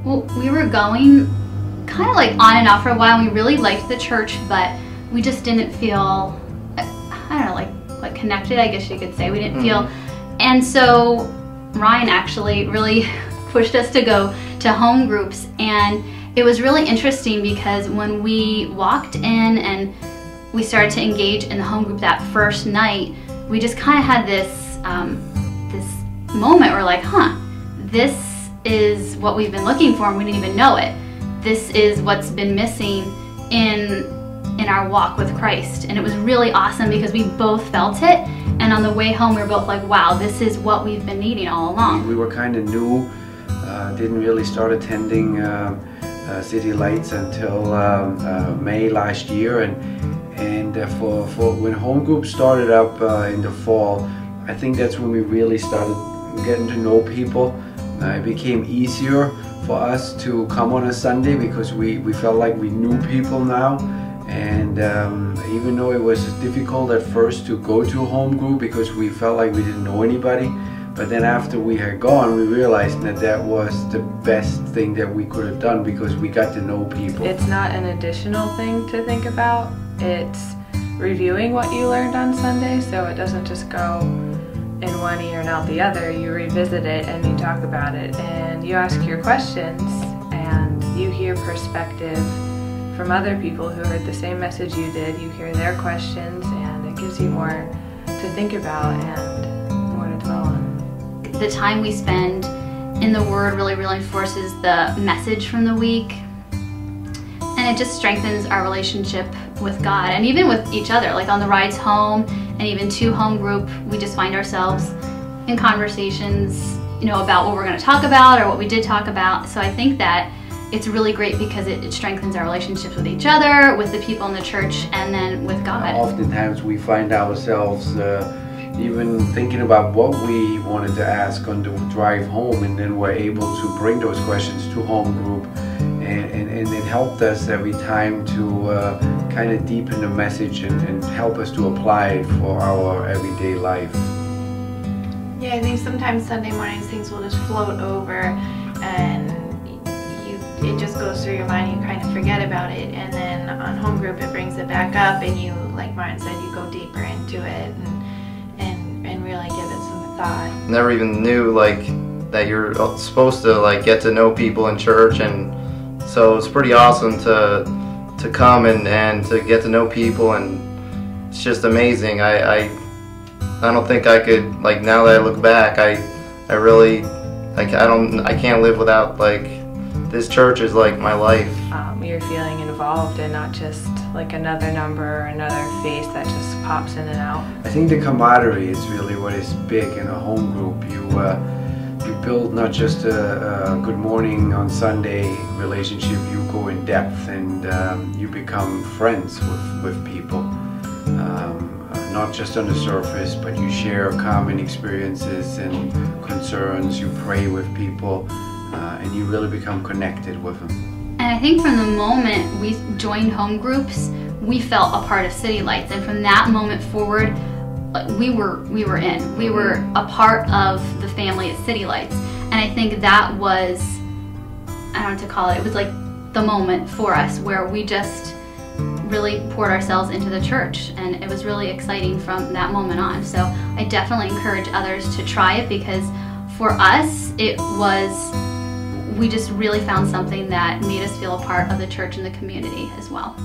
Well, we were going kind of like on and off for a while. We really liked the church, but we just didn't feel, I don't know, like connected, I guess you could say. We didn't feel, and so Ryan actually really pushed us to go to home groups, and it was really interesting because when we walked in and we started to engage in the home group that first night, we just kind of had this this moment where like, this is what we've been looking for and we didn't even know it. This is what's been missing in our walk with Christ. And it was really awesome because we both felt it, and on the way home we were both like, wow, this is what we've been needing all along. We were kind of new, didn't really start attending City Lights until May last year, and for when home groups started up in the fall, I think that's when we really started getting to know people. It became easier for us to come on a Sunday because we felt like we knew people now, and even though it was difficult at first to go to a home group because we felt like we didn't know anybody, but then after we had gone, we realized that was the best thing that we could have done because we got to know people. It's not an additional thing to think about, it's reviewing what you learned on Sunday, so it doesn't just go in one ear and out the other. You revisit it and you talk about it and you ask your questions and you hear perspective from other people who heard the same message you did. You hear their questions and it gives you more to think about and more to dwell on. The time we spend in the Word really reinforces the message from the week, and it just strengthens our relationship with God and even with each other. Like on the rides home and even to home group, we just find ourselves in conversations, about what we're going to talk about or what we did talk about. So I think that it's really great because it strengthens our relationships with each other, with the people in the church, and then with God. Oftentimes we find ourselves even thinking about what we wanted to ask on the drive home, and then we're able to bring those questions to home group, and it helped us every time to kind of deepen the message and help us to apply it for our everyday life. Yeah, I think sometimes Sunday mornings things will just float over and it just goes through your mind, you kind of forget about it, and then on home group it brings it back up and you, like Martin said, you go deeper into it and really give it some thought. Never even knew that you're supposed to get to know people in church, and so it's pretty awesome to come and to get to know people, and it's just amazing. I don't think I could, now that I look back, I really I can't live without this church is my life. You're feeling involved and not just another number or another face that just pops in and out. I think the camaraderie is really what is big in a home group. You build not just a good morning on Sunday relationship, you go in depth and you become friends with people. Not just on the surface, but you share common experiences and concerns, you pray with people, and you really become connected with them. And I think from the moment we joined home groups, we felt a part of City Lights, and from that moment forward, we were in. We were a part of the family at City Lights, and I think that was, I don't know what to call it, it was the moment for us where we just really poured ourselves into the church, and it was really exciting from that moment on. So I definitely encourage others to try it, because for us we just really found something that made us feel a part of the church and the community as well.